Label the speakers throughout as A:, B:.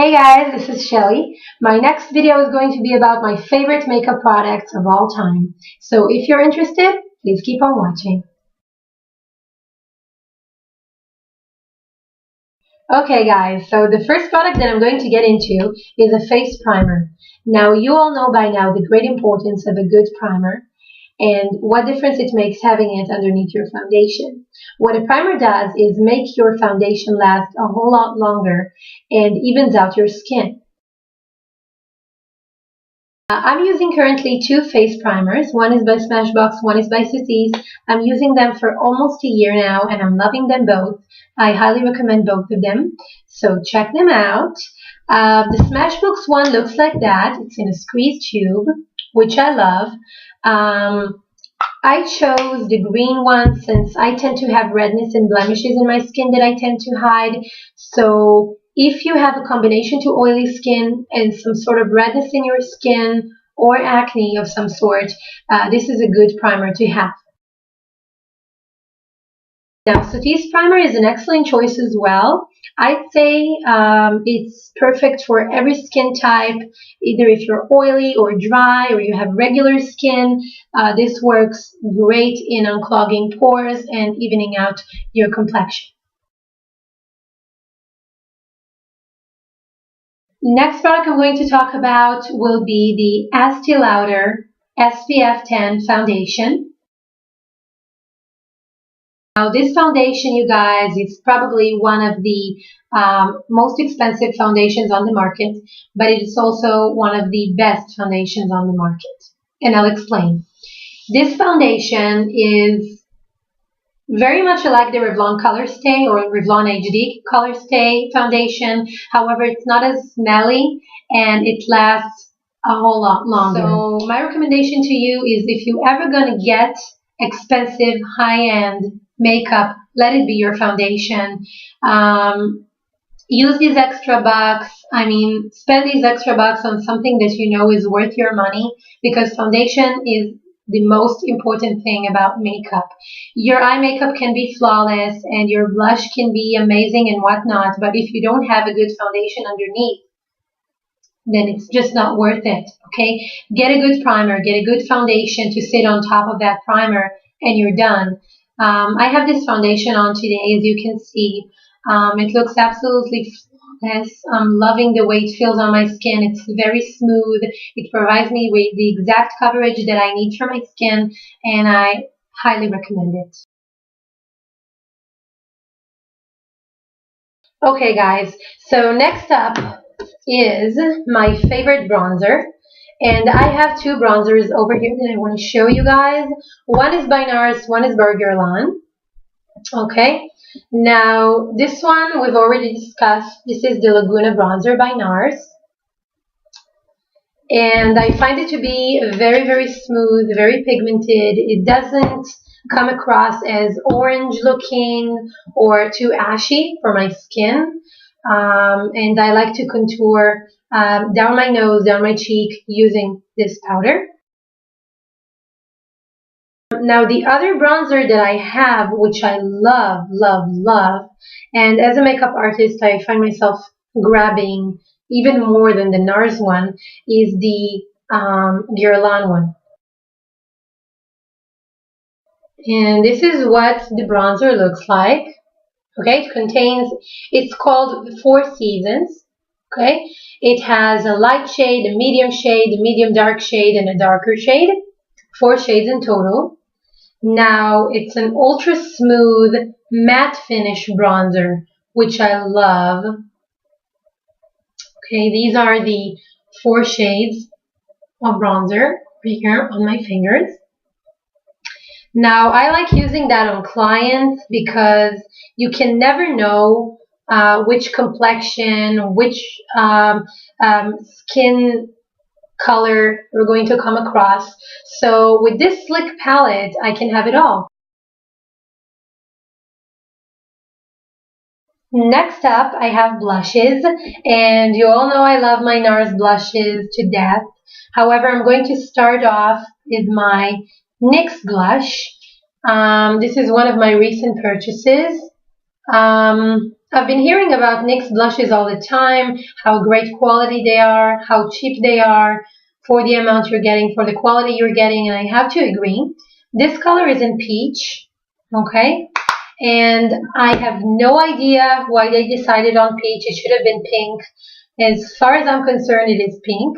A: Hey guys, this is Shelly. My next video is going to be about my favorite makeup products of all time. So if you're interested, please keep on watching. Okay guys, so the first product that I'm going to get into is a face primer. Now you all know by now the great importance of a good primer and what difference it makes having it underneath your foundation. What a primer does is make your foundation last a whole lot longer and evens out your skin. I'm using currently two face primers. One is by Smashbox, one is by Susie's. I'm using them for almost a year now and I'm loving them both. I highly recommend both of them, so check them out. The Smashbox one looks like that. It's in a squeeze tube, which I love. I chose the green one since I tend to have redness and blemishes in my skin that I tend to hide. So if you have a combination to oily skin and some sort of redness in your skin or acne of some sort, this is a good primer to have. Now, Sotti's primer is an excellent choice as well. I'd say it's perfect for every skin type, either if you're oily or dry or you have regular skin. This works great in unclogging pores and evening out your complexion. Next product I'm going to talk about will be the Estee Lauder SPF 10 foundation. Now this foundation, you guys, is probably one of the most expensive foundations on the market, but it is also one of the best foundations on the market. And I'll explain. This foundation is very much like the Revlon Color Stay or Revlon HD Color Stay foundation. However, it's not as smelly and it lasts a whole lot longer. So my recommendation to you is if you're ever going to get expensive high-end makeup, let it be your foundation. Use these extra bucks. Spend these extra bucks on something that you know is worth your money, because foundation is the most important thing about makeup. Your eye makeup can be flawless and your blush can be amazing and whatnot, but if you don't have a good foundation underneath, then it's just not worth it, okay? Get a good primer, get a good foundation to sit on top of that primer, and you're done. I have this foundation on today, as you can see. It looks absolutely flawless. I'm loving the way it feels on my skin. It's very smooth. It provides me with the exact coverage that I need for my skin, and I highly recommend it. Okay, guys, so next up is my favorite bronzer. And I have two bronzers over here that I want to show you guys. One is by NARS, one is by Guerlain. Okay, now this one we've already discussed. This is the Laguna bronzer by NARS. And I find it to be very, very smooth, very pigmented. It doesn't come across as orange looking or too ashy for my skin. And I like to contour down my nose, down my cheek using this powder. Now the other bronzer that I have, which I love, love, love, and as a makeup artist I find myself grabbing even more than the NARS one, is the Guerlain one. And this is what the bronzer looks like. Okay, it's called Four Seasons. Okay, it has a light shade, a medium dark shade, and a darker shade. 4 shades in total. Now it's an ultra smooth matte finish bronzer, which I love. Okay, these are the 4 shades of bronzer right here on my fingers. Now, I like using that on clients because you can never know which complexion, which skin color we're going to come across. So with this slick palette, I can have it all. Next up, I have blushes, and you all know I love my NARS blushes to death. However, I'm going to start off with my NYX blush. This is one of my recent purchases. I've been hearing about NYX blushes all the time, how great quality they are, how cheap they are for the amount you're getting, for the quality you're getting, and I have to agree. This color is in peach, okay? And I have no idea why they decided on peach. It should have been pink. As far as I'm concerned, it is pink.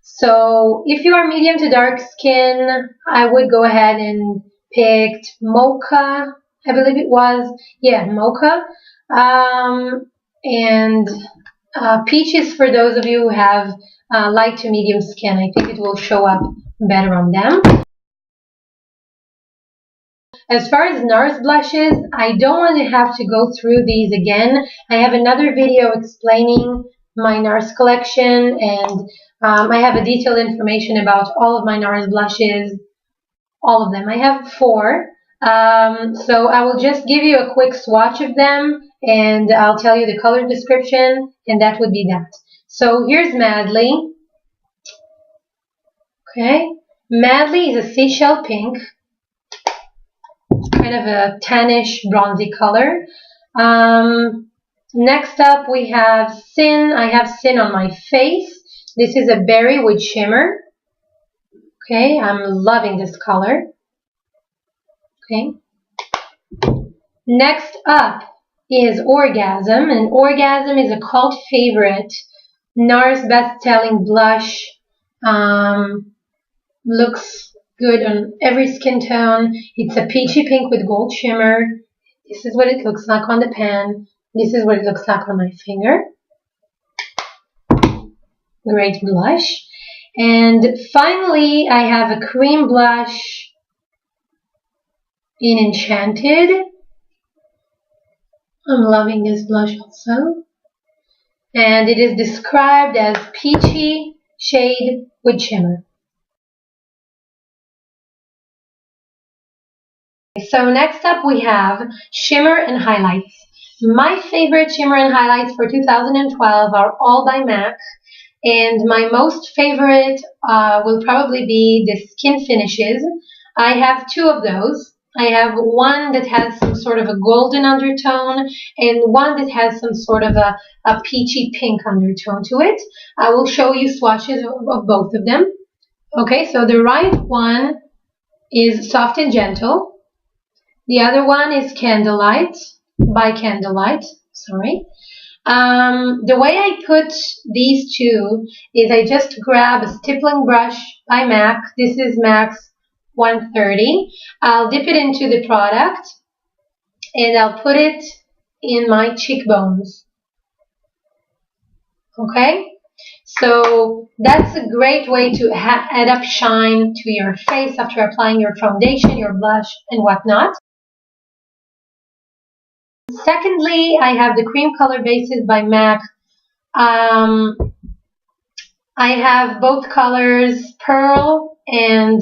A: So if you are medium to dark skin, I would go ahead and pick mocha, I believe it was. Yeah, mocha. And peach is for those of you who have light to medium skin. I think it will show up better on them. As far as NARS blushes, I don't want to have to go through these again. I have another video explaining my NARS collection, and I have a detailed information about all of my NARS blushes, all of them. I have 4. So I will just give you a quick swatch of them, and I'll tell you the color description, and that would be that. So here's Madly. Okay, Madly is a seashell pink, kind of a tannish bronzy color. Next up we have Sin. I have Sin on my face. This is a berry with shimmer. Okay, I'm loving this color. Okay. Next up is Orgasm, and Orgasm is a cult favorite. NARS best-selling blush. Looks good on every skin tone. It's a peachy pink with gold shimmer. This is what it looks like on the pan. This is what it looks like on my finger. Great blush. And finally, I have a cream blush in Enchanted. I'm loving this blush also. And it is described as peachy shade with shimmer. So next up we have Shimmer and Highlights. My favorite shimmer and highlights for 2012 are all by MAC, and my most favorite will probably be the Skin Finishes. I have 2 of those. I have one that has some sort of a golden undertone and one that has some sort of a peachy pink undertone to it. I will show you swatches of both of them. Okay, so the right one is Soft and Gentle. The other one is Candlelight, by Candlelight, sorry. The way I put these 2 is I just grab a stippling brush by MAC. This is MAC's 130. I'll dip it into the product and I'll put it in my cheekbones. Okay? So that's a great way to add up shine to your face after applying your foundation, your blush, and whatnot. Secondly, I have the cream color bases by MAC. I have both colors, Pearl and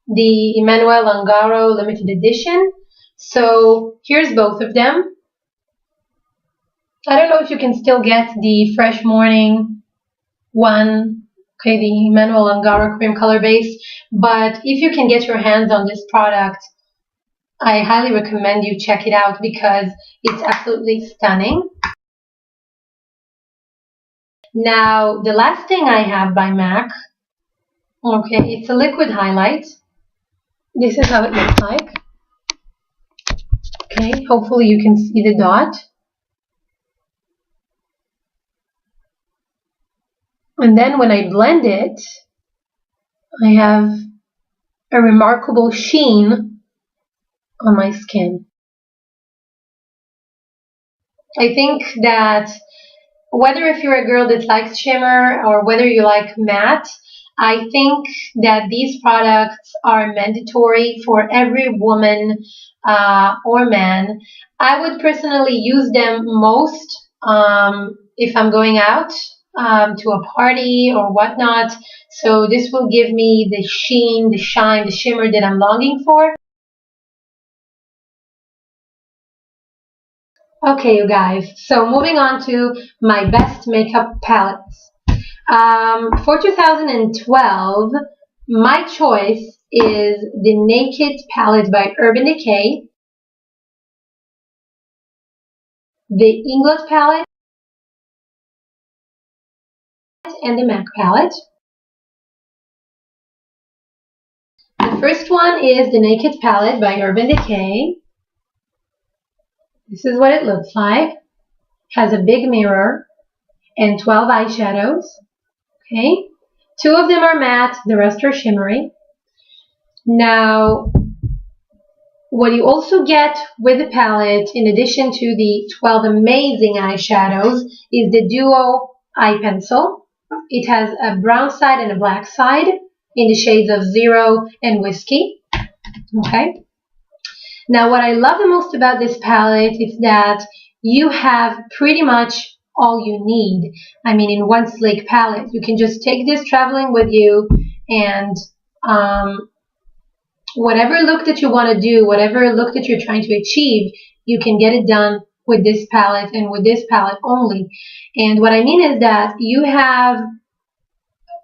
A: the Emmanuel Ungaro limited edition. So here's both of them. I don't know if you can still get the Fresh Morning one, okay, the Emmanuel Ungaro cream color base, but if you can get your hands on this product, I highly recommend you check it out because it's absolutely stunning. Now, the last thing I have by MAC, okay, it's a liquid highlight. This is how it looks like. Okay, hopefully you can see the dot. And then when I blend it, I have a remarkable sheen on my skin. I think that whether if you're a girl that likes shimmer or whether you like matte, I think that these products are mandatory for every woman or man. I would personally use them most if I'm going out to a party or whatnot. So this will give me the sheen, the shine, the shimmer that I'm longing for. Okay, you guys, so moving on to my best makeup palettes. For 2012, my choice is the Naked palette by Urban Decay. the Inglot palette and the MAC palette. The first one is the Naked palette by Urban Decay. This is what it looks like. Has a big mirror and 12 eyeshadows. Okay, 2 of them are matte, the rest are shimmery. Now, what you also get with the palette, in addition to the 12 amazing eyeshadows, is the Duo Eye Pencil. It has a brown side and a black side in the shades of Zero and Whiskey. Okay. Now, what I love the most about this palette is that you have pretty much all you need. I mean, in one sleek palette, you can just take this traveling with you, and whatever look that you want to do, whatever look that you're trying to achieve, you can get it done with this palette and with this palette only. And what I mean is that you have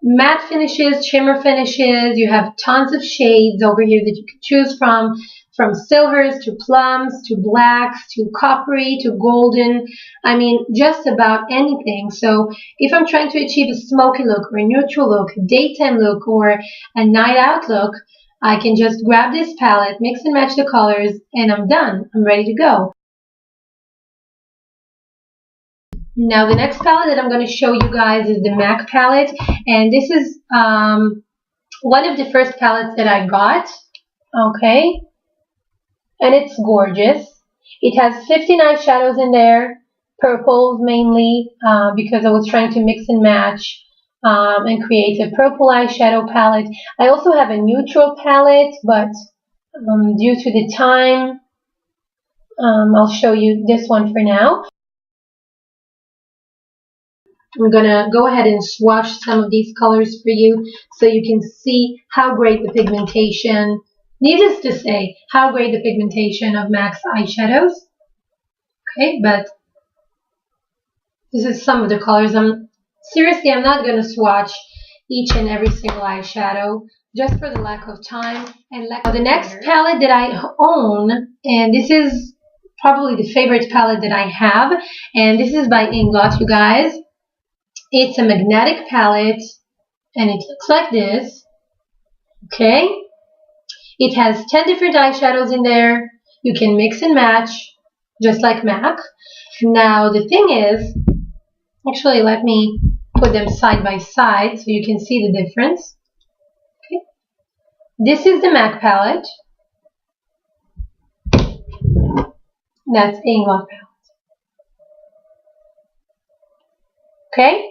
A: matte finishes, shimmer finishes, you have tons of shades over here that you can choose from silvers to plums to blacks to coppery to golden. I mean, just about anything. So if I'm trying to achieve a smoky look or a neutral look, a daytime look, or a night out look, I can just grab this palette, mix and match the colors, and I'm done. I'm ready to go. Now the next palette that I'm going to show you guys is the MAC palette, and this is one of the first palettes that I got. Okay, and it's gorgeous. It has 15 eyeshadows in there, purples mainly, because I was trying to mix and match and create a purple eyeshadow palette. I also have a neutral palette, but due to the time, I'll show you this one for now. I'm gonna go ahead and swatch some of these colors for you so you can see how great the pigmentation, needless to say, how great the pigmentation of MAC's eyeshadows. Okay, but this is some of the colors. Seriously, I'm not gonna swatch each and every single eyeshadow just for the lack of time and lack of. The next palette that I own, and this is probably the favorite palette that I have, and this is by Inglot, you guys. It's a magnetic palette, and it looks like this. Okay, it has 10 different eyeshadows in there. You can mix and match, just like MAC. Now the thing is, actually, let me put them side by side so you can see the difference. Okay, this is the MAC palette. That's Inglot palette. Okay,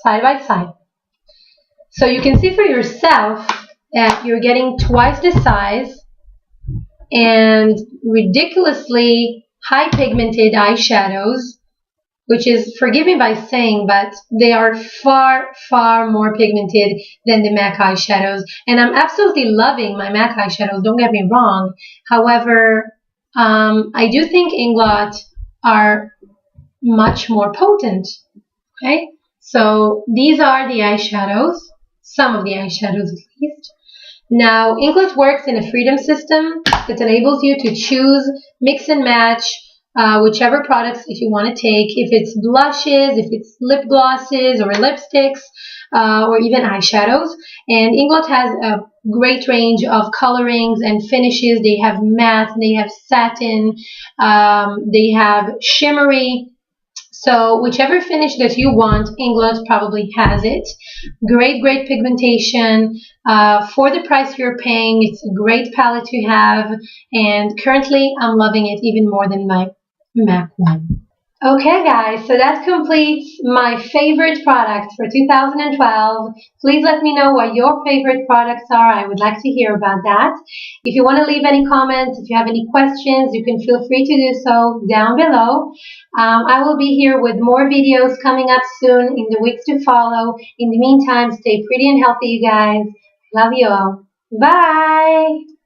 A: side by side. So you can see for yourself that you're getting twice the size and ridiculously high pigmented eyeshadows, which is, forgive me by saying, but they are far, far more pigmented than the MAC eyeshadows. And I'm absolutely loving my MAC eyeshadows, don't get me wrong. However, I do think Inglot are much more potent. Okay, so these are the eyeshadows, some of the eyeshadows at least. Now, Inglot works in a freedom system that enables you to choose, mix and match whichever products that you want to take, if it's blushes, if it's lip glosses or lipsticks, or even eyeshadows. And Inglot has a great range of colorings and finishes. They have matte, they have satin, they have shimmery. So whichever finish that you want, Inglot probably has it. Great, great pigmentation. For the price you're paying, it's a great palette to have. And currently, I'm loving it even more than my MAC one. Okay guys, so that completes my favorite products for 2012. Please let me know what your favorite products are. I would like to hear about that. If you want to leave any comments, if you have any questions, you can feel free to do so down below. I will be here with more videos coming up soon in the weeks to follow. In the meantime, stay pretty and healthy, you guys. Love you all. Bye!